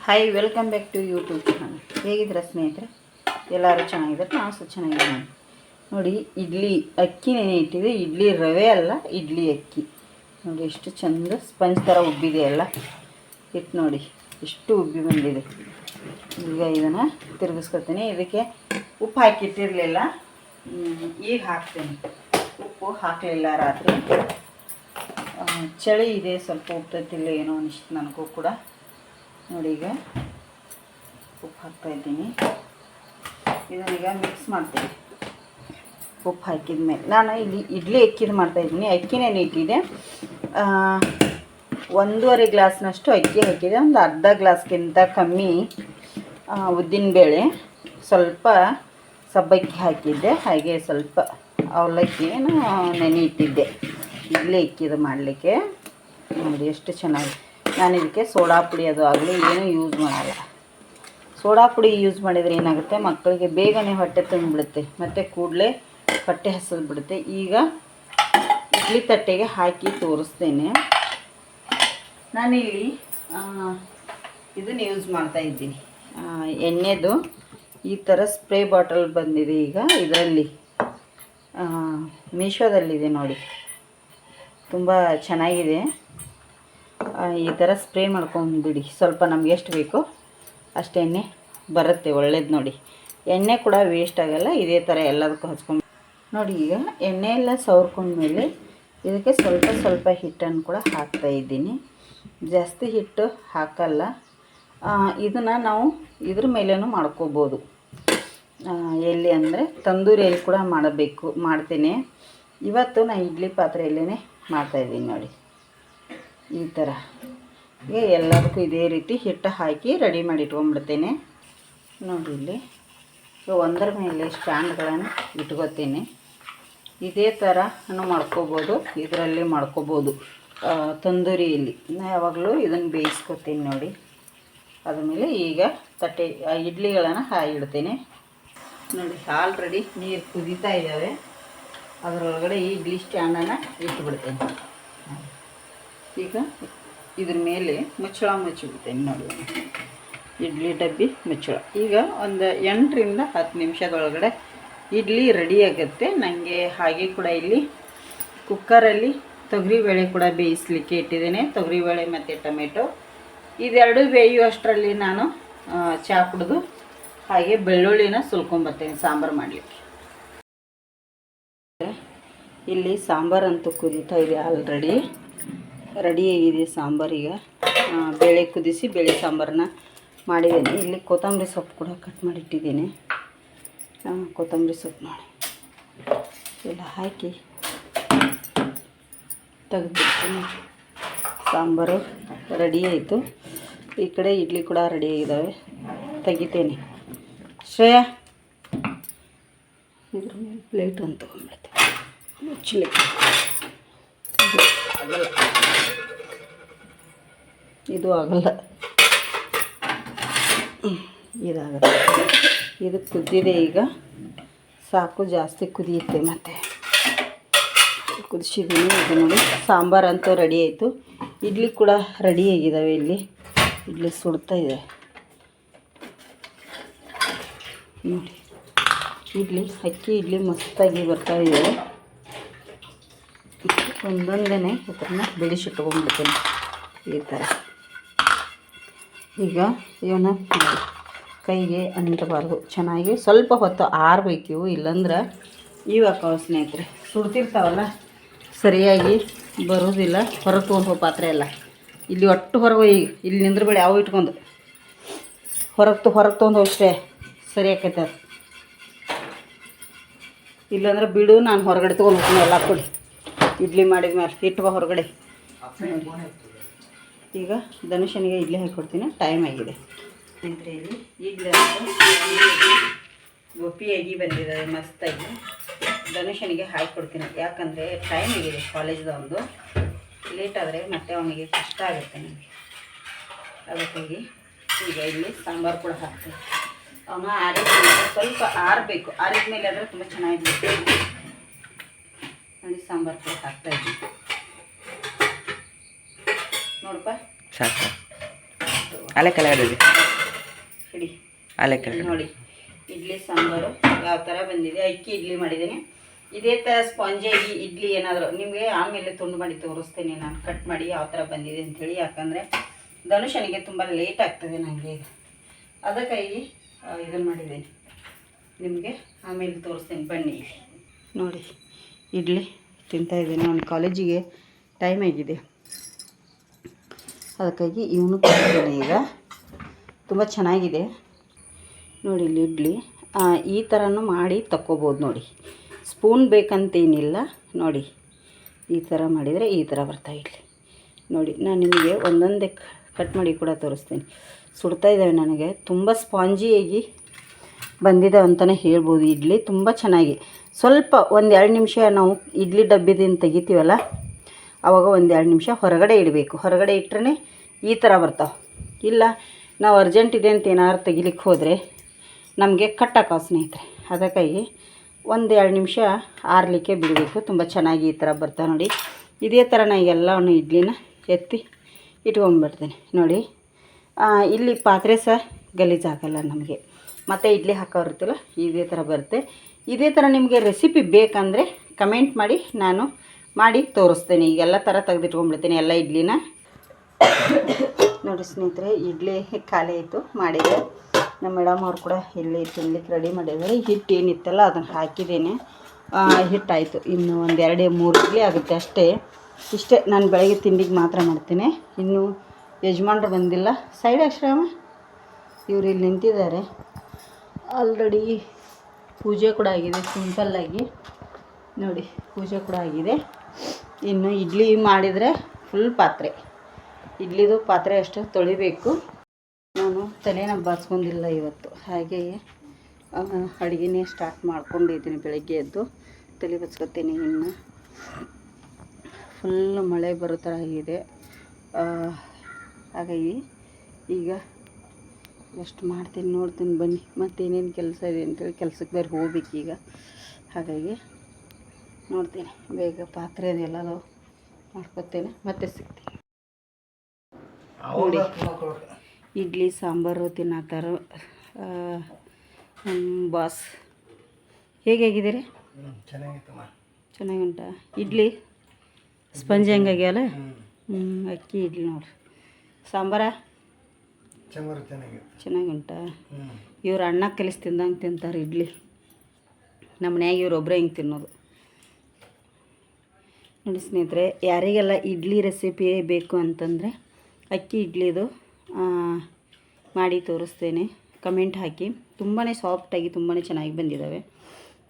Hi, welcome back to YouTube channel. ಹೇಗಿದ್ದೀರಾ ಸ್ನೇಹಿತರೆ? ಎಲ್ಲರೂ ಚೆನ್ನಾಗಿದ್ದಾರೆ, ನಾವು ಸಹ ಚೆನ್ನಾಗಿದ್ದೀವಿ. ನೋಡಿ, ಇಡ್ಲಿ ಅಕ್ಕಿ ನೆನೆ ಇಟ್ಟಿದೆ. ಇಡ್ಲಿ ರವೆ ಅಲ್ಲ, ಇಡ್ಲಿ ಅಕ್ಕಿ. ನೋಡಿ ಎಷ್ಟು ಚೆಂದ ಸ್ಪಂಜ್ ಥರ ಉಬ್ಬಿದೆ ಎಲ್ಲ ಹಿಟ್ಟು. ನೋಡಿ ಎಷ್ಟು ಉಬ್ಬಿ ಬಂದಿದೆ. ಈಗ ಇದನ್ನು ತಿರುಗಿಸ್ಕೊತೀನಿ. ಇದಕ್ಕೆ ಉಪ್ಪು ಹಾಕಿಟ್ಟಿರಲಿಲ್ಲ, ಈಗ ಹಾಕ್ತೀನಿ. ಉಪ್ಪು ಹಾಕಲಿಲ್ಲ ರಾತ್ರಿ. ಚಳಿ ಇದೆ, ಸ್ವಲ್ಪ ಉಪ್ಪತ್ತಿಲ್ಲ ಏನೋ ಅನಿಸ್ತು ನನಗೂ ಕೂಡ. ನೋಡಿ, ಈಗ ಉಪ್ಪು ಹಾಕ್ತಾಯಿದ್ದೀನಿ. ಇದನ್ನೀಗ ಮಿಕ್ಸ್ ಮಾಡ್ತೀನಿ. ಉಪ್ಪು ಹಾಕಿದ ಮೇಲೆ ನಾನು ಇಲ್ಲಿ ಇಡ್ಲಿ ಅಕ್ಕಿದು ಮಾಡ್ತಾಯಿದ್ದೀನಿ. ಅಕ್ಕಿನೇ ಇಟ್ಟಿದೆ. 1.5 ಗ್ಲಾಸ್ನಷ್ಟು ಅಕ್ಕಿ ಹಾಕಿದೆ. ಒಂದು ಅರ್ಧ ಗ್ಲಾಸ್ಗಿಂತ ಕಮ್ಮಿ ಉದ್ದಿನಬೇಳೆ, ಸ್ವಲ್ಪ ಸಬ್ಬಕ್ಕಿ ಹಾಕಿದ್ದೆ. ಹಾಗೆ ಸ್ವಲ್ಪ ಅವಲಕ್ಕಿಯನ್ನು ನೆನೆ ಇಟ್ಟಿದ್ದೆ ಇಡ್ಲಿ ಅಕ್ಕಿದು ಮಾಡಲಿಕ್ಕೆ. ನೋಡಿ ಎಷ್ಟು ಚೆನ್ನಾಗಿ. ನಾನು ಇದಕ್ಕೆ ಸೋಡಾ ಪುಡಿ ಅದು ಆಗಲಿ ಏನೂ ಯೂಸ್ ಮಾಡಲ್ಲ. ಸೋಡಾ ಪುಡಿ ಯೂಸ್ ಮಾಡಿದರೆ ಏನಾಗುತ್ತೆ, ಮಕ್ಕಳಿಗೆ ಬೇಗನೆ ಹೊಟ್ಟೆ ತುಂಬಿಬಿಡುತ್ತೆ ಮತ್ತು ಕೂಡಲೇ ಹೊಟ್ಟೆ ಹಸಿದು ಬಿಡುತ್ತೆ. ಈಗ ಇಡ್ಲಿ ತಟ್ಟೆಗೆ ಹಾಕಿ ತೋರಿಸ್ತೇನೆ. ನಾನಿಲ್ಲಿ ಇದನ್ನು ಯೂಸ್ ಮಾಡ್ತಾಯಿದ್ದೀನಿ, ಎಣ್ಣೆದು. ಈ ಥರ ಸ್ಪ್ರೇ ಬಾಟಲ್ ಬಂದಿದೆ ಈಗ. ಇದರಲ್ಲಿ ಮೀಶೋದಲ್ಲಿದೆ ನೋಡಿ, ತುಂಬ ಚೆನ್ನಾಗಿದೆ. ಈ ಥರ ಸ್ಪ್ರೇ ಮಾಡ್ಕೊಂಡ್ಬಿಡಿ. ಸ್ವಲ್ಪ ನಮ್ಗೆ ಎಷ್ಟು ಬೇಕೋ ಅಷ್ಟು ಎಣ್ಣೆ ಬರುತ್ತೆ, ಒಳ್ಳೇದು. ನೋಡಿ, ಎಣ್ಣೆ ಕೂಡ ವೇಸ್ಟ್ ಆಗೋಲ್ಲ. ಇದೇ ಥರ ಎಲ್ಲದಕ್ಕೂ ಹಚ್ಕೊಂಡು ನೋಡಿ. ಈಗ ಎಣ್ಣೆ ಎಲ್ಲ ಸವರ್ಕೊಂಡ್ಮೇಲೆ ಇದಕ್ಕೆ ಸ್ವಲ್ಪ ಸ್ವಲ್ಪ ಹಿಟ್ಟನ್ನು ಕೂಡ ಹಾಕ್ತಾಯಿದ್ದೀನಿ. ಜಾಸ್ತಿ ಹಿಟ್ಟು ಹಾಕಲ್ಲ. ಇದನ್ನು ನಾವು ಇದ್ರ ಮೇಲೇನೂ ಮಾಡ್ಕೋಬೋದು. ಎಲ್ಲಿ ಅಂದರೆ ತಂದೂರಿಯಲ್ಲಿ ಕೂಡ ಮಾಡ್ತೀನಿ. ಇವತ್ತು ನಾನು ಇಡ್ಲಿ ಪಾತ್ರೆಯಲ್ಲೇ ಮಾಡ್ತಾಯಿದ್ದೀನಿ ನೋಡಿ. ಈ ಥರ ಈಗ ಎಲ್ಲದಕ್ಕೂ ಇದೇ ರೀತಿ ಹಿಟ್ಟು ಹಾಕಿ ರೆಡಿ ಮಾಡಿ ಇಟ್ಕೊಂಡ್ಬಿಡ್ತೇನೆ. ನೋಡಿ, ಇಲ್ಲಿ ಒಂದರ ಮೇಲೆ ಸ್ಟ್ಯಾಂಡ್ಗಳನ್ನು ಇಟ್ಕೋತೀನಿ. ಇದೇ ಥರ ಮಾಡ್ಕೋಬೋದು, ಇದರಲ್ಲಿ ಮಾಡ್ಕೋಬೋದು. ತಂದೂರಿಯಲ್ಲಿ ನಾನು ಯಾವಾಗಲೂ ಇದನ್ನು ಬೇಯಿಸ್ಕೊತೀನಿ ನೋಡಿ. ಆದಮೇಲೆ ಈಗ ತಟ್ಟೆ ಇಡ್ಲಿಗಳನ್ನು ಇಡ್ತೇನೆ. ನೋಡಿ, ಆಲ್ರೆಡಿ ನೀರು ಕುದೀತಾ ಇದ್ದಾವೆ. ಅದರೊಳಗಡೆ ಈ ಇಡ್ಲಿ ಸ್ಟ್ಯಾಂಡನ್ನು ಇಟ್ಬಿಡ್ತೇನೆ. ಈಗ ಇದ್ರ ಮೇಲೆ ಮುಚ್ಚಳ ಮುಚ್ಚಿಬಿಡ್ತೇನೆ ನೋಡಿ, ಇಡ್ಲಿ ಡಬ್ಬಿ ಮುಚ್ಚಳ. ಈಗ ಒಂದು 8ರಿಂದ 10 ನಿಮಿಷದೊಳಗಡೆ ಇಡ್ಲಿ ರೆಡಿ ಆಗುತ್ತೆ. ನನಗೆ ಹಾಗೆ ಕೂಡ ಇಲ್ಲಿ ಕುಕ್ಕರಲ್ಲಿ ತೊಗರಿಬೇಳೆ ಕೂಡ ಬೇಯಿಸಲಿಕ್ಕೆ ಇಟ್ಟಿದ್ದೇನೆ. ತೊಗರಿಬೇಳೆ ಮತ್ತು ಟೊಮೆಟೊ ಇದೆರಡು ಬೇಯುವಷ್ಟರಲ್ಲಿ ನಾನು ಚಹಾ ಕುಡಿದು ಹಾಗೆ ಬೆಳ್ಳುಳ್ಳಿನ ಸುಲ್ಕೊಂಬರ್ತೇನೆ ಸಾಂಬಾರು ಮಾಡಲಿಕ್ಕೆ. ಇಲ್ಲಿ ಸಾಂಬಾರಂತೂ ಕುದೀತಾ ಇದೆ, ಆಲ್ರೆಡಿ ರೆಡಿಯಾಗಿದೆ ಸಾಂಬಾರೀಗ. ಬೇಳೆ ಕುದಿಸಿ ಬೇಳೆ ಸಾಂಬಾರನ್ನ ಮಾಡಿದ್ದೇನೆ. ಇಲ್ಲಿ ಕೊತ್ತಂಬರಿ ಸೊಪ್ಪು ಕೂಡ ಕಟ್ ಮಾಡಿಟ್ಟಿದ್ದೇನೆ. ಕೊತ್ತಂಬರಿ ಸೊಪ್ಪು ಮಾಡಿ ಎಲ್ಲ ಹಾಕಿ ತೆಗೆದುಬಿಡ್ತೀನಿ. ಸಾಂಬಾರು ರೆಡಿ ಆಯಿತು. ಈ ಕಡೆ ಇಡ್ಲಿ ಕೂಡ ರೆಡಿಯಾಗಿದ್ದಾವೆ, ತೆಗಿತೇನೆ. ಶ್ರೇಯಾ, ಇದ್ರ ಮೇಲೆ ಪ್ಲೇಟ್ ಅಂತ ತೊಗೊಂಡ್ಬಿಡ್ತೇನೆ ಮುಚ್ಚಲಿಕ್ಕೆ. ಇದು ಆಗಲ್ಲ, ಇದಾಗುತ್ತೆ. ಇದು ಕುದ್ದಿದೆ. ಈಗ ಸಾಕು, ಜಾಸ್ತಿ ಕುದಿಯುತ್ತೆ. ಮತ್ತು ಕುದಿಸಿದ್ದೀನಿ. ಇದು ನೋಡಿ, ಸಾಂಬಾರಂತೂ ರೆಡಿ ಆಯಿತು. ಇಡ್ಲಿ ಕೂಡ ರೆಡಿಯಾಗಿದ್ದಾವೆ. ಇಲ್ಲಿ ಇಡ್ಲಿ ಸುಡ್ತಾ ಇದೆ ನೋಡಿ. ಅಕ್ಕಿ ಇಡ್ಲಿ ಮಸ್ತಾಗಿ ಬರ್ತಾ ಇದೆ. ಒಂದೊಂದೇ ಇದನ್ನ ಬಿಡಿಸಿಟ್ಕೊಂಡ್ಬಿಡ್ತೀನಿ ಈ ಥರ. ಈಗ ಇವನ್ನ ಕೈಗೆ ಅಂಟಬಾರ್ದು, ಚೆನ್ನಾಗಿ ಸ್ವಲ್ಪ ಹೊತ್ತು ಆರಬೇಕು ಇವು. ಇಲ್ಲಾಂದ್ರೆ ಇವಾಗ ಸ್ನೇಹಿತರೆ ಸುಡ್ತಿರ್ತಾವಲ್ಲ, ಸರಿಯಾಗಿ ಬರೋದಿಲ್ಲ. ಹೊರಗೆ ತೊಗೊಂಡು ಪಾತ್ರೆ ಎಲ್ಲ ಇಲ್ಲಿ ಒಟ್ಟು ಹೊರಗೆ ಈಗ ಇಲ್ಲಿ ನಿಂದ್ರಬೇಡಿ. ಯಾವ ಇಟ್ಕೊಂಡು ಹೊರಗೆ ತೊಗೊಂಡು ಅಷ್ಟೇ ಸರಿ ಆಕೈತೆ ಅದು. ಇಲ್ಲಾಂದ್ರೆ ಬಿಡು, ನಾನು ಹೊರಗಡೆ ತೊಗೊಂಡು ಹೋಗ್ತೀನಿ ಎಲ್ಲ ಕೊಡಿ. ಇಡ್ಲಿ ಮಾಡಿದ ಮೇಲೆ ಇಟ್ಟುವ ಹೊರಗಡೆ. ಈಗ ಧನುಷನಿಗೆ ಇಡ್ಲಿ ಹಾಕಿಕೊಡ್ತೀನಿ, ಟೈಮ್ ಆಗಿದೆ. ಅಂದರೆ ಇಲ್ಲಿ ಇಡ್ಲಿ ಗೋಪಿಯಾಗಿ ಬಂದಿದ್ದಾವೆ ಮಸ್ತಾಗಿ. ಧನುಷನಿಗೆ ಹಾಕಿಕೊಡ್ತೀನಿ, ಯಾಕಂದರೆ ಟೈಮ್ ಆಗಿದೆ. ಕಾಲೇಜ್ದವನು ಲೇಟ್ ಆದರೆ ಮತ್ತೆ ಅವನಿಗೆ ಕಷ್ಟ ಆಗುತ್ತೆ ನನಗೆ. ಅದಕ್ಕಾಗಿ ಈಗ ಇಲ್ಲಿ ಸಾಂಬಾರು ಕೂಡ ಹಾಕ್ತೀನಿ. ಅವನ ಆರಿದ ಮೇಲೆ ಸ್ವಲ್ಪ ಆರಬೇಕು. ಆರಿದ ಮೇಲೆ ಆದರೆ ತುಂಬ ಚೆನ್ನಾಗಿರುತ್ತೆ ನೋಡಿ. ಸಾಂಬಾರು ಕೂಡ ಹಾಕ್ತಾಯಿದ್ದೀನಿ ನೋಡಪ್ಪ. ಸಾಕು. ಅಲೆ ಕೆಳಗಡೆ ಹಿಡಿ ಅಲೆ ಕೆಳಗಡೆ ನೋಡಿ. ಇಡ್ಲಿ ಸಾಂಬಾರು ಯಾವ ಥರ ಬಂದಿದೆ. ಅಕ್ಕಿ ಇಡ್ಲಿ ಮಾಡಿದ್ದೀನಿ. ಇದೇ ಥರ ಸ್ಪಾಂಜಿಯಾಗಿ ಇಡ್ಲಿ ಏನಾದರೂ ನಿಮಗೆ ಆಮೇಲೆ ತುಂಡು ಮಾಡಿ ತೋರಿಸ್ತೀನಿ ನಾನು ಕಟ್ ಮಾಡಿ ಯಾವ ಥರ ಬಂದಿದೆ ಅಂಥೇಳಿ. ಯಾಕಂದರೆ ಧನುಷನಿಗೆ ತುಂಬ ಲೇಟ್ ಆಗ್ತದೆ ನನಗೆ ಈಗ, ಅದಕ್ಕಾಗಿ ಇದನ್ನು ಮಾಡಿದ್ದೀನಿ. ನಿಮಗೆ ಆಮೇಲೆ ತೋರಿಸ್ತೀನಿ ಬನ್ನಿ. ನೋಡಿ ಇಡ್ಲಿ ತಿಂತಾಯಿದ್ದೀನಿ. ನಾನು ಕಾಲೇಜಿಗೆ ಟೈಮ್ ಆಗಿದೆ, ಅದಕ್ಕಾಗಿ ಇವನು ತಿಂತೀನಿ ಈಗ. ತುಂಬ ಚೆನ್ನಾಗಿದೆ ನೋಡಿ ಇಲ್ಲಿ ಇಡ್ಲಿ. ಈ ಥರನೂ ಮಾಡಿ ತಕ್ಕೋಬೋದು ನೋಡಿ. ಸ್ಪೂನ್ ಬೇಕಂತೇನಿಲ್ಲ ನೋಡಿ. ಈ ಥರ ಮಾಡಿದರೆ ಈ ಥರ ಬರ್ತಾವೆ ಇಡ್ಲಿ ನೋಡಿ. ನಾನು ನಿಮಗೆ ಒಂದೊಂದೇ ಕಟ್ ಮಾಡಿ ಕೂಡ ತೋರಿಸ್ತೀನಿ. ಸುಡ್ತಾ ಇದ್ದಾವೆ ನನಗೆ. ತುಂಬ ಸ್ಪಾಂಜಿಯಾಗಿ ಬಂದಿದೆ ಅಂತಲೇ ಹೇಳ್ಬೋದು. ಇಡ್ಲಿ ತುಂಬ ಚೆನ್ನಾಗಿ ಸ್ವಲ್ಪ 1-2 ನಿಮಿಷ ನಾವು ಇಡ್ಲಿ ಡಬ್ಬಿದಿಂದ ತೆಗಿತೀವಲ್ಲ, ಆವಾಗ 1-2 ನಿಮಿಷ ಹೊರಗಡೆ ಇಡಬೇಕು. ಹೊರಗಡೆ ಇಟ್ಟರೆ ಈ ಥರ ಬರ್ತಾವೆ. ಇಲ್ಲ ನಾವು ಅರ್ಜೆಂಟ್ ಇದೆ ಅಂತ ಏನಾದ್ರು ತೆಗಿಲಿಕ್ಕೆ ಹೋದರೆ ನಮಗೆ ಕಟ್ಟಾಕೋ ಸ್ನೇಹಿತರೆ. ಅದಕ್ಕಾಗಿ 1-2 ನಿಮಿಷ ಆರಲಿಕ್ಕೆ ಬಿಡಬೇಕು. ತುಂಬ ಚೆನ್ನಾಗಿ ಈ ಥರ ಬರ್ತಾವೆ ನೋಡಿ. ಇದೇ ಥರ ನಾನು ಎಲ್ಲವನ್ನು ಇಡ್ಲಿನ ಎತ್ತಿ ಇಟ್ಕೊಂಡ್ಬಿಡ್ತೀನಿ ನೋಡಿ. ಇಲ್ಲಿ ಪಾತ್ರೆ ಸಹ ಗಲೀಜಾಗಲ್ಲ ನಮಗೆ. ಮತ್ತು ಇಡ್ಲಿ ಹಾಕೋರಿರ್ತಲ್ಲ ಇದೇ ಥರ ಬರುತ್ತೆ. ಇದೇ ಥರ ನಿಮಗೆ ರೆಸಿಪಿ ಬೇಕಂದರೆ ಕಮೆಂಟ್ ಮಾಡಿ, ನಾನು ಮಾಡಿ ತೋರಿಸ್ತೇನೆ. ಈಗೆಲ್ಲ ಥರ ತೆಗೆದಿಟ್ಕೊಂಡ್ಬಿಡ್ತೀನಿ ಎಲ್ಲ ಇಡ್ಲಿನ. ನೋಡಿ ಸ್ನೇಹಿತರೆ, ಇಡ್ಲಿ ಖಾಲಿ ಆಯಿತು ಮಾಡಿದೆ. ನಮ್ಮ ಮೇಡಮ್ ಅವ್ರು ಕೂಡ ಇಲ್ಲಿ ತಿನ್ಲಿಕ್ಕೆ ರೆಡಿ ಮಾಡಿದ್ದಾರೆ. ಹಿಟ್ಟು ಏನಿತ್ತಲ್ಲ ಅದನ್ನು ಹಾಕಿದ್ದೇನೆ. ಹಿಟ್ಟಾಯಿತು. ಇನ್ನು 1-2-3 ಇಡ್ಲಿ ಆಗುತ್ತೆ ಅಷ್ಟೇ. ಇಷ್ಟೇ ನಾನು ಬೆಳಗ್ಗೆ ತಿಂಡಿಗೆ ಮಾತ್ರ ಮಾಡ್ತೇನೆ. ಇನ್ನು ಯಜಮಾನ್ರು ಬಂದಿಲ್ಲ. ಸೈಡ್ ಆಶ್ರಮ ಇವರು ಇಲ್ಲಿ ನಿಂತಿದ್ದಾರೆ. ಆಲ್ರೆಡಿ ಪೂಜೆ ಕೂಡ ಆಗಿದೆ ಸಿಂಪಲ್ಲಾಗಿ ನೋಡಿ. ಪೂಜೆ ಕೂಡ ಆಗಿದೆ. ಇನ್ನು ಇಡ್ಲಿ ಮಾಡಿದರೆ ಫುಲ್ ಪಾತ್ರೆ, ಇಡ್ಲಿದು ಪಾತ್ರೆ ಅಷ್ಟು ತೊಳಿಬೇಕು. ನಾನು ತಲೆನ ಬಾಚ್ಕೊಂಡಿಲ್ಲ ಇವತ್ತು, ಹಾಗೆಯೇ ಅಡುಗೆನೇ ಸ್ಟಾರ್ಟ್ ಮಾಡ್ಕೊಂಡಿದ್ದೀನಿ. ಬೆಳಗ್ಗೆ ಎದ್ದು ತಲೆ ಬಚ್ಕೊತೀನಿ. ಇನ್ನು ಫುಲ್ ಮಳೆ ಬರೋ ಥರ ಆಗಿದೆ. ಹಾಗಾಗಿ ಈಗ ಎಷ್ಟು ಮಾಡ್ತೀನಿ ನೋಡ್ತೀನಿ ಬನ್ನಿ. ಮತ್ತೇನೇನು ಕೆಲಸ ಇದೆ ಅಂತೇಳಿ ಕೆಲ್ಸಕ್ಕೆ ಬೇರೆ ಹೋಗ್ಬೇಕು ಈಗ. ಹಾಗಾಗಿ ನೋಡ್ತೀನಿ, ಬೇಗ ಪಾತ್ರೆ ಅದೆಲ್ಲದು ಮಾಡ್ಕೊತೇನೆ, ಮತ್ತೆ ಸಿಗ್ತೀನಿ ನೋಡಿ. ಇಡ್ಲಿ ಸಾಂಬಾರು ತಿನ್ನತ್ತಾರ ನಮ್ಮ ಬಾಸ್. ಹೇಗಿದ್ದೀರಿ? ಚೆನ್ನಾಗುಂಟಾ ಇಡ್ಲಿ? ಸ್ಪಂಜ್ ಹೆಂಗಾಗ್ಯಾವಲ್ಲ. ಅಕ್ಕಿ ಇಡ್ಲಿ ನೋಡಿ. ಸಾಂಬಾರ ಚೆನ್ನಾಗುಂಟಾ? ಇವ್ರು ಅಣ್ಣ ಕಲಿಸಿ ತಿಂದಂಗೆ ತಿಂತಾರೆ ಇಡ್ಲಿ. ನಮ್ಮ ಮನ್ಯಾಗ ಇವ್ರೊಬ್ಬರೇ ಹಿಂಗೆ ತಿನ್ನೋದು ನೋಡಿ ಸ್ನೇಹಿತರೆ. ಯಾರಿಗೆಲ್ಲ ಇಡ್ಲಿ ರೆಸಿಪಿ ಬೇಕು ಅಂತಂದರೆ ಅಕ್ಕಿ ಇಡ್ಲಿದು ಮಾಡಿ ತೋರಿಸ್ತೇನೆ. ಕಮೆಂಟ್ ಹಾಕಿ. ತುಂಬಾ ಸಾಫ್ಟಾಗಿ ತುಂಬಾ ಚೆನ್ನಾಗಿ ಬಂದಿದ್ದಾವೆ.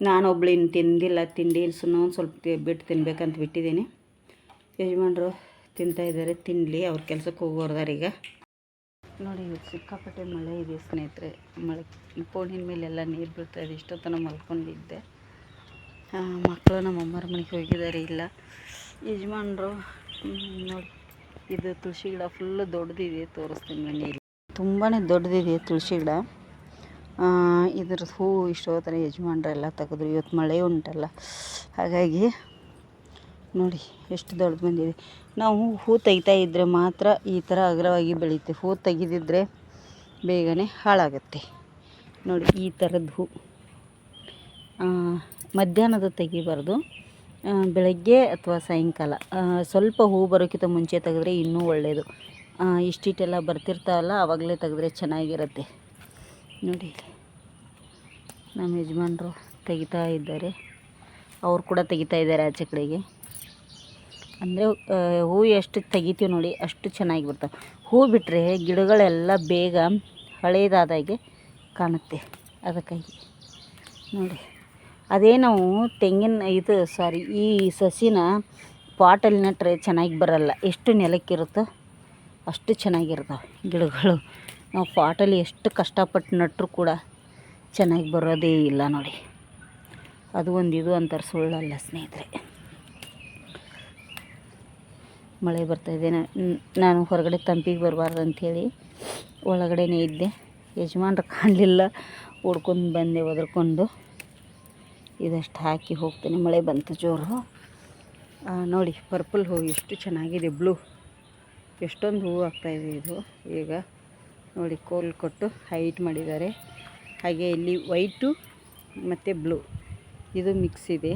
ನಾನೊಬ್ಳು ಇನ್ನು ತಿಂದಿಲ್ಲ ತಿಂಡಿ. ಒಂದು ಸ್ವಲ್ಪ ಬಿಟ್ಟು ತಿನ್ಬೇಕಂತ ಬಿಟ್ಟಿದ್ದೀನಿ. ಯಜಮಾನ್ರು ತಿಂತಾಯಿದ್ದಾರೆ, ತಿನ್ನಲಿ. ಅವ್ರ ಕೆಲಸಕ್ಕೆ ಹೋಗೋರ್ದಾರ ಈಗ ನೋಡಿ. ಸಿಕ್ಕಾಪಟ್ಟೆ ಮಳೆ ಇದೆ ಸ್ನೇಹಿತರೆ. ಮಳೆ ಫೋನಿನ ಮೇಲೆಲ್ಲ ನೀರು ಬೀಳ್ತಾಯಿದೆ. ಇಷ್ಟೊತ್ತನ ಮಲ್ಕೊಂಡಿದ್ದೆ. ಮಕ್ಕಳು ನಮ್ಮ ಅಮ್ಮರ ಮನೆಗೆ ಹೋಗಿದ್ದಾರೆ. ಇಲ್ಲ ಯಜಮಾನ್ರು ನೋಡಿ. ಇದು ತುಳಸಿ ಗಿಡ ಫುಲ್ಲು ದೊಡ್ಡದಿದೆ, ತೋರಿಸ್ತೀನಿ ಮನೆಯಲ್ಲಿ. ತುಂಬಾ ದೊಡ್ಡದಿದೆ ತುಳಸಿ ಗಿಡ. ಇದ್ರ ಹೂವು ಇಷ್ಟೊತ್ತರ ಯಜಮಾನ್ರೆಲ್ಲ ತೆಗೆದ್ರು. ಇವತ್ತು ಮಳೆ ಉಂಟಲ್ಲ, ಹಾಗಾಗಿ ನೋಡಿ ಎಷ್ಟು ದೊಡ್ಡ ಬಂದಿದೆ. ನಾವು ಹೂ ತೆಗಿತಾ ಇದ್ದರೆ ಮಾತ್ರ ಈ ಥರ ಅಗ್ರವಾಗಿ ಬೆಳೆಯುತ್ತೆ. ಹೂ ತೆಗೆದಿದ್ದರೆ ಬೇಗನೆ ಹಾಳಾಗುತ್ತೆ ನೋಡಿ. ಈ ಥರದ್ದು ಹೂ ಮಧ್ಯಾಹ್ನದ ತೆಗಿಬಾರ್ದು, ಬೆಳಗ್ಗೆ ಅಥವಾ ಸಾಯಂಕಾಲ ಸ್ವಲ್ಪ ಹೂ ಬರೋಕ್ಕಿಂತ ಮುಂಚೆ ತೆಗೆದ್ರೆ ಇನ್ನೂ ಒಳ್ಳೆಯದು. ಇಷ್ಟಿಟ್ಟೆಲ್ಲ ಬರ್ತಿರ್ತಾವಲ್ಲ, ಆವಾಗಲೇ ತೆಗೆದ್ರೆ ಚೆನ್ನಾಗಿರುತ್ತೆ ನೋಡಿ. ನಮ್ಮ ಯಜಮಾನರು ತೆಗಿತಾ ಇದ್ದಾರೆ. ಅವ್ರು ಕೂಡ ತೆಗಿತಾ ಇದ್ದಾರೆ ಆಚೆ ಕಡೆಗೆ. ಅಂದರೆ ಹೂ ಎಷ್ಟು ತೆಗಿತೀವಿ ನೋಡಿ ಅಷ್ಟು ಚೆನ್ನಾಗಿ ಬರ್ತವೆ. ಹೂ ಬಿಟ್ಟರೆ ಗಿಡಗಳೆಲ್ಲ ಬೇಗ ಹಳೇದಾದಾಗೆ ಕಾಣುತ್ತೆ. ಅದಕ್ಕಾಗಿ ನೋಡಿ. ಅದೇ ನಾವು ತೆಂಗಿನ ಈ ಸಸಿನ ಪಾಟಲ್ಲಿ ನೆಟ್ಟರೆ ಚೆನ್ನಾಗಿ ಬರಲ್ಲ. ಎಷ್ಟು ನೆಲಕ್ಕಿರುತ್ತೋ ಅಷ್ಟು ಚೆನ್ನಾಗಿರ್ತಾವೆ ಗಿಡಗಳು. ನಾವು ಪಾಟಲ್ಲಿ ಎಷ್ಟು ಕಷ್ಟಪಟ್ಟು ನಟ್ಟರು ಕೂಡ ಚೆನ್ನಾಗಿ ಬರೋದೇ ಇಲ್ಲ ನೋಡಿ. ಅದು ಒಂದು ಇದು ಅಂತಾರೆ, ಸುಳ್ಳಲ್ಲ ಸ್ನೇಹಿತರೆ. ಮಳೆ ಬರ್ತಾಯಿದೆ. ನಾನು ಹೊರಗಡೆ ತಂಪಿಗೆ ಬರಬಾರ್ದು ಅಂಥೇಳಿ ಒಳಗಡೆನೇ ಇದ್ದೆ. ಯಜಮಾನ್ರು ಕಾಣಲಿಲ್ಲ, ಹುಡ್ಕೊಂಡು ಬಂದೆ ಒದರ್ಕೊಂಡು. ಇದಷ್ಟು ಹಾಕಿ ಹೋಗ್ತೀನಿ. ಮಳೆ ಬಂತು ಜೋರು ನೋಡಿ. ಪರ್ಪಲ್ ಹೂವು ಎಷ್ಟು ಚೆನ್ನಾಗಿದೆ, ಬ್ಲೂ. ಎಷ್ಟೊಂದು ಹೂವು ಆಗ್ತಾಯಿದೆ ಇದು. ಈಗ ನೋಡಿ ಕೋಲ್ ಕೊಟ್ಟು ಹೈಟ್ ಮಾಡಿದ್ದಾರೆ. ಹಾಗೆ ಇಲ್ಲಿ ವೈಟು ಮತ್ತು ಬ್ಲೂ ಇದು ಮಿಕ್ಸ್ ಇದೆ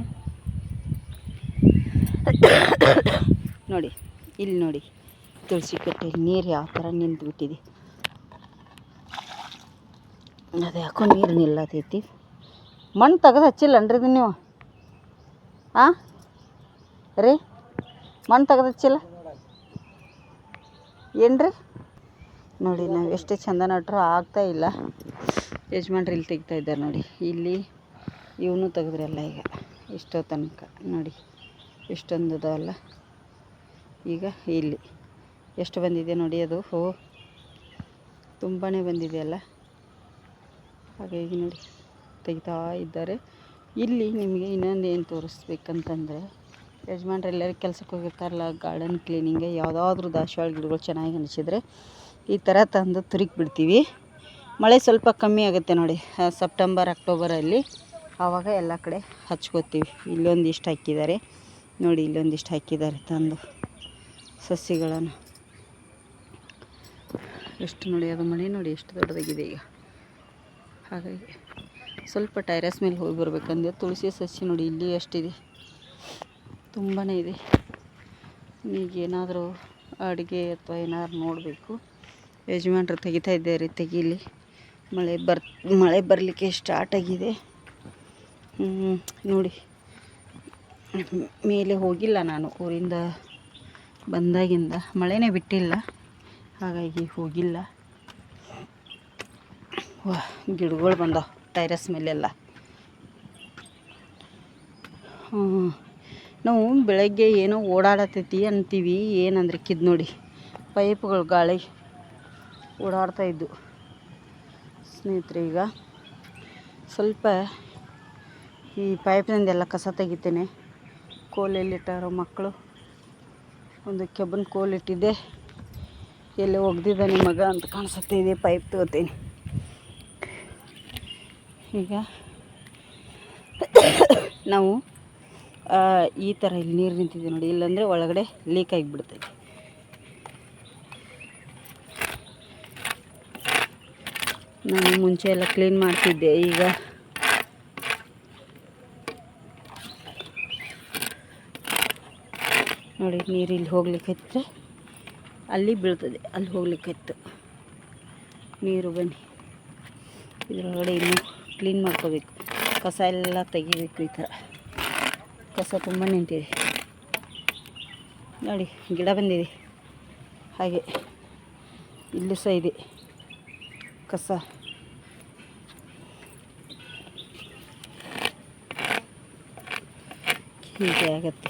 ನೋಡಿ. ಇಲ್ಲಿ ನೋಡಿ ತುಳಸಿ ಕಟ್ಟೆಯಲ್ಲಿ ನೀರು ಯಾವ ಥರ ನಿಂತುಬಿಟ್ಟಿದೆ. ಅದು ಯಾಕೋ ನೀರು ನಿಲ್ಲತೈತಿ. ಮಣ್ಣು ತೆಗೆದು ಹಚ್ಚಿಲ್ಲನ್ರಿ ಇದು ನೀವು? ಹಾಂ ರೀ, ಮಣ್ಣು ತೆಗೆದು ಹಚ್ಚಿಲ್ಲ ಏನ್ರಿ? ನೋಡಿ ನಾವು ಎಷ್ಟೇ ಚಂದ ನಟ್ರು ಆಗ್ತಾ ಇಲ್ಲ. ಯಜಮಾನ್ರು ಇಲ್ಲಿ ತೆಗಿತಾ ಇದ್ದಾರೆ ನೋಡಿ. ಇಲ್ಲಿ ಇವನು ತೆಗೆದ್ರಲ್ಲ ಈಗ ಇಷ್ಟೋ ತನಕ ನೋಡಿ ಎಷ್ಟೊಂದು ಅದಾವಲ್ಲ. ಈಗ ಇಲ್ಲಿ ಎಷ್ಟು ಬಂದಿದೆ ನೋಡಿ. ಅದು ತುಂಬಾ ಬಂದಿದೆ ಅಲ್ಲ. ಹಾಗಾಗಿ ನೋಡಿ ತೆಗಿತಾ ಇದ್ದಾರೆ. ಇಲ್ಲಿ ನಿಮಗೆ ಇನ್ನೊಂದು ಏನು ತೋರಿಸ್ಬೇಕಂತಂದರೆ, ಯಜಮಾನ್ರೆಲ್ಲರೂ ಕೆಲ್ಸಕ್ಕೆ ಹೋಗಿರ್ತಾರಲ್ಲ, ಗಾರ್ಡನ್ ಕ್ಲೀನಿಂಗ್ ಯಾವುದಾದ್ರೂ ದಾಸವಾಳ ಗಿಡಗಳು ಚೆನ್ನಾಗಿ ಅನಿಸಿದರೆ ಈ ಥರ ತಂದು ತುರಿಕ್ ಬಿಡ್ತೀವಿ. ಮಳೆ ಸ್ವಲ್ಪ ಕಮ್ಮಿ ಆಗುತ್ತೆ ನೋಡಿ ಸೆಪ್ಟೆಂಬರ್ ಅಕ್ಟೋಬರಲ್ಲಿ, ಆವಾಗ ಎಲ್ಲ ಕಡೆ ಹಚ್ಕೋತೀವಿ. ಇಲ್ಲೊಂದಿಷ್ಟು ಹಾಕಿದ್ದಾರೆ ನೋಡಿ, ಇಲ್ಲೊಂದಿಷ್ಟು ಹಾಕಿದ್ದಾರೆ ತಂದು ಸಸಿಗಳನ್ನು. ಎಷ್ಟು ನೋಡಿ, ಅದು ಮನೆ ನೋಡಿ ಎಷ್ಟು ದೊಡ್ಡದಾಗಿದೆ ಈಗ. ಹಾಗಾಗಿ ಸ್ವಲ್ಪ ಟೈರಸ್ ಮೇಲೆ ಹೋಗಿ ಬರ್ಬೇಕಂದ್ರೆ ತುಳಸಿ ಸಸಿ ನೋಡಿ ಇಲ್ಲಿ ಎಷ್ಟಿದೆ, ತುಂಬಾ ಇದೆ. ಈಗೇನಾದರೂ ಅಡುಗೆ ಅಥವಾ ಏನಾದ್ರು ನೋಡಬೇಕು. ಯಜಮಾನ್ರು ತೆಗಿತಾ ಇದ್ದಾರೆ, ತೆಗೀಲಿ. ಮಳೆ ಬರಲಿಕ್ಕೆ ಸ್ಟಾರ್ಟ್ ಆಗಿದೆ ನೋಡಿ. ಮೇಲೆ ಹೋಗಿಲ್ಲ ನಾನು, ಊರಿಂದ ಬಂದಾಗಿಂದ ಮಳೆನೇ ಬಿಟ್ಟಿಲ್ಲ, ಹಾಗಾಗಿ ಹೋಗಿಲ್ಲ. ಗಿಡಗಳು ಬಂದವು ಟೈರಸ್ ಮೇಲೆಲ್ಲ. ನಾವು ಬೆಳಗ್ಗೆ ಏನೋ ಓಡಾಡತೈತಿ ಅಂತೀವಿ, ಏನಂದ್ರೆ ಕಿದ್ ನೋಡಿ ಪೈಪ್ಗಳು ಗಾಳಿ ಓಡಾಡ್ತಾ ಇದ್ದು ಸ್ನೇಹಿತರೆ. ಈಗ ಸ್ವಲ್ಪ ಈ ಪೈಪ್ನಿಂದೆಲ್ಲ ಕಸ ತೆಗಿತೇನೆ. ಕೋಲೆಲ್ಲಿಟ್ಟಾರೋ ಮಕ್ಕಳು, ಒಂದು ಕೆಬ್ಬನ ಕೋಲಿಟ್ಟಿದ್ದೆ, ಎಲ್ಲಿ ಒಗ್ದಿದ್ದಾನೆ ಮಗ ಅಂತ ಕಾಣಿಸುತ್ತೆ. ಇದೆ ಪೈಪ್ ತಗೋತೀನಿ ಈಗ. ನಾವು ಈ ಥರ ಇಲ್ಲಿ ನೀರು ನಿಂತಿದೆ ನೋಡಿ, ಇಲ್ಲಾಂದರೆ ಒಳಗಡೆ ಲೀಕ್ ಆಗಿಬಿಡ್ತೈತಿ. ನಾನು ಮುಂಚೆ ಎಲ್ಲ ಕ್ಲೀನ್ ಮಾಡ್ತಿದ್ದೆ, ಈಗ ನೋಡಿ ನೀರು ಇಲ್ಲಿ ಹೋಗ್ಲಿಕ್ಕೆ ಅಲ್ಲಿ ಬೀಳ್ತದೆ, ಅಲ್ಲಿ ಹೋಗ್ಲಿಕ್ಕೆ ನೀರು. ಬನ್ನಿ ಇದರೊಳಗಡೆ ಇನ್ನೂ ಕ್ಲೀನ್ ಮಾಡ್ಕೋಬೇಕು, ಕಸ ಎಲ್ಲ ತೆಗಿಬೇಕು. ಈ ಥರ ಕಸ ತುಂಬ ನಿಂತಿದೆ ನೋಡಿ, ಗಿಡ ಬಂದಿದೆ. ಹಾಗೆ ಇಲ್ಲೂ ಸಹ ಇದೆ ಕಸ. ಹೀಗೆ ಆಗತ್ತೆ,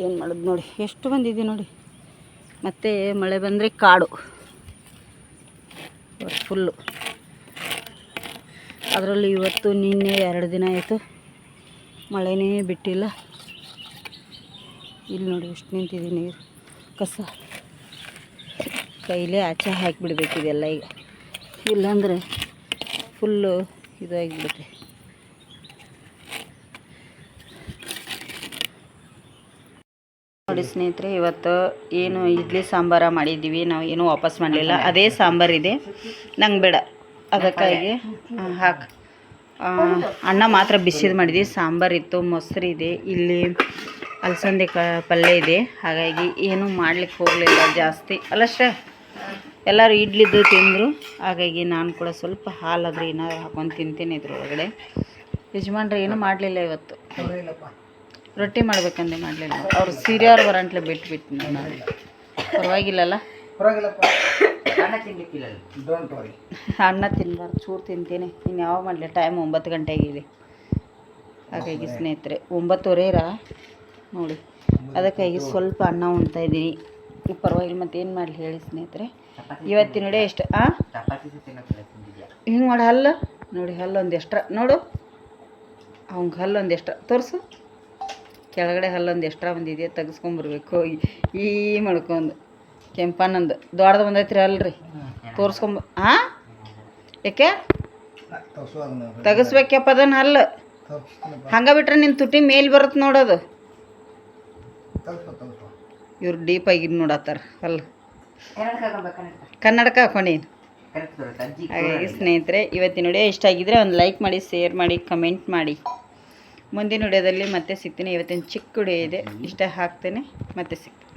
ಏನು ಮಾಡೋದು ನೋಡಿ. ಎಷ್ಟು ಬಂದಿದೆ ನೋಡಿ. ಮತ್ತು ಮಳೆ ಬಂದರೆ ಕಾಡು ಫುಲ್ಲು. ಅದರಲ್ಲೂ ಇವತ್ತು ನಿನ್ನೆ 2 ದಿನ ಆಯಿತು ಮಳೆನೇ ಬಿಟ್ಟಿಲ್ಲ. ಇಲ್ಲಿ ನೋಡಿ ಎಷ್ಟು ನಿಂತಿದೆ ನೀರು, ಕಸ. ಕೈಲೇ ಆಚೆ ಹಾಕಿಬಿಡ್ಬೇಕಿದೆಲ್ಲ ಈಗ, ಇಲ್ಲಾಂದರೆ ಫುಲ್ಲು ಇದಾಗಿಬಿಡುತ್ತೆ. ನೋಡಿ ಸ್ನೇಹಿತರೆ, ಇವತ್ತು ಏನು ಇಡ್ಲಿ ಸಾಂಬಾರ ಮಾಡಿದ್ದೀವಿ, ನಾವು ಏನೂ ವಾಪಸ್ ಮಾಡಲಿಲ್ಲ. ಅದೇ ಸಾಂಬಾರಿದೆ, ನಂಗೆ ಬೇಡ ಅದಕ್ಕಾಗಿ ಹಾಕಿ ಅನ್ನ ಮಾತ್ರ ಬಿಸಿದು ಮಾಡಿದ್ವಿ. ಸಾಂಬಾರಿತ್ತು, ಮೊಸರಿದೆ, ಇಲ್ಲಿ ಅಲಸಂದೆ ಪಲ್ಯ ಇದೆ. ಹಾಗಾಗಿ ಏನೂ ಮಾಡ್ಲಿಕ್ಕೆ ಹೋಗಲಿಲ್ಲ ಜಾಸ್ತಿ ಅಲ್ಲಷ್ಟೇ. ಎಲ್ಲರೂ ಇಡ್ಲಿದ್ದು ತಿಂದರು. ಹಾಗಾಗಿ ನಾನು ಕೂಡ ಸ್ವಲ್ಪ ಹಾಲಾದರೆ ಏನಾದ್ರು ಹಾಕೊಂಡು ತಿಂತೀನಿ ಇದ್ರೊಳಗಡೆ. ಯಜಮಾನ್ರು ಏನೂ ಮಾಡಲಿಲ್ಲ ಇವತ್ತು, ರೊಟ್ಟಿ ಮಾಡ್ಬೇಕಂದೆ ಮಾಡಲಿಲ್ಲ. ಅವ್ರು ಸೀರಿಯವ್ರು ಬರಂಟ್ಲೆ ಬಿಟ್ಬಿಟ್ಟು ನಾನು. ಪರವಾಗಿಲ್ಲಲ್ಲ, ಅನ್ನ ತಿನ್ನಬಾರ್ದು, ಚೂರು ತಿಂತೀನಿ. ಇನ್ನು ಯಾವಾಗ ಮಾಡಲಿ, ಟೈಮ್ 9 ಗಂಟೆ ಆಗಿದೆ. ಹಾಗಾಗಿ ಸ್ನೇಹಿತರೆ 9:30 ನೋಡಿ, ಅದಕ್ಕಾಗಿ ಸ್ವಲ್ಪ ಅನ್ನ ಉಣ್ತಾಯಿದ್ದೀನಿ. ಪರವಾಗಿಲ್ಲ, ಮತ್ತೇನು ಮಾಡಲಿ ಹೇಳಿ ಸ್ನೇಹಿತರೆ. ಇವತ್ತಿನ ನೋಡಿ ಎಷ್ಟು ಹಿಂಗೆ ಮಾಡಿ ಹಲ್ಲು ನೋಡಿ, ಹಲ್ಲೊಂದು ಎಕ್ಸ್ಟ್ರಾ ನೋಡು, ಅವಂಗೆ ಹಲ್ಲೊಂದು ಎಕ್ಸ್ಟ್ರಾ ತೋರಿಸು. ಕೆಳಗಡೆ ಹಲ್ಲೊಂದು ಎಕ್ಸ್ಟ್ರಾ ಬಂದಿದೆ, ತೆಗೆಸ್ಕೊಂಬರ್ಬೇಕು. ಈ ಮಾಡ್ಕೊಂಡು ಕೆಂಪನ್ನೊಂದು ದೊಡ್ಡದು ಬಂದೈತ್ರಿ ಅಲ್ರಿ, ಹಾಂ ಯಾಕೆ ತೆಗಿಸ್ಬೇಕಪ್ಪ ಅದನ್ನು? ಹಲ್ಲು ಹಂಗೆ ಬಿಟ್ರೆ ನಿನ್ನ ತುಟಿ ಮೇಲೆ ಬರುತ್ತೆ ನೋಡೋದು. ಇವ್ರು ಡೀಪಾಗಿ ನೋಡತ್ತಾರ ಹಲ್ಲು. ಕನ್ನಡಕ ಹಾಕೊಂಡೀನಿ. ಹಾಗಾಗಿ ಸ್ನೇಹಿತರೆ ಇವತ್ತಿನ ವಿಡಿಯೋ ಇಷ್ಟ ಆಗಿದ್ರೆ ಒಂದು ಲೈಕ್ ಮಾಡಿ, ಶೇರ್ ಮಾಡಿ, ಕಮೆಂಟ್ ಮಾಡಿ. ಮುಂದಿನ ವಿಡಿಯೋದಲ್ಲಿ ಮತ್ತೆ ಸಿಗ್ತೀನಿ. ಇವತ್ತಿನ ಚಿಕ್ಕ ವಿಡಿಯೋ ಇದೆ, ಇಷ್ಟ ಹಾಕ್ತೇನೆ, ಮತ್ತೆ ಸಿಗ್ತೀನಿ.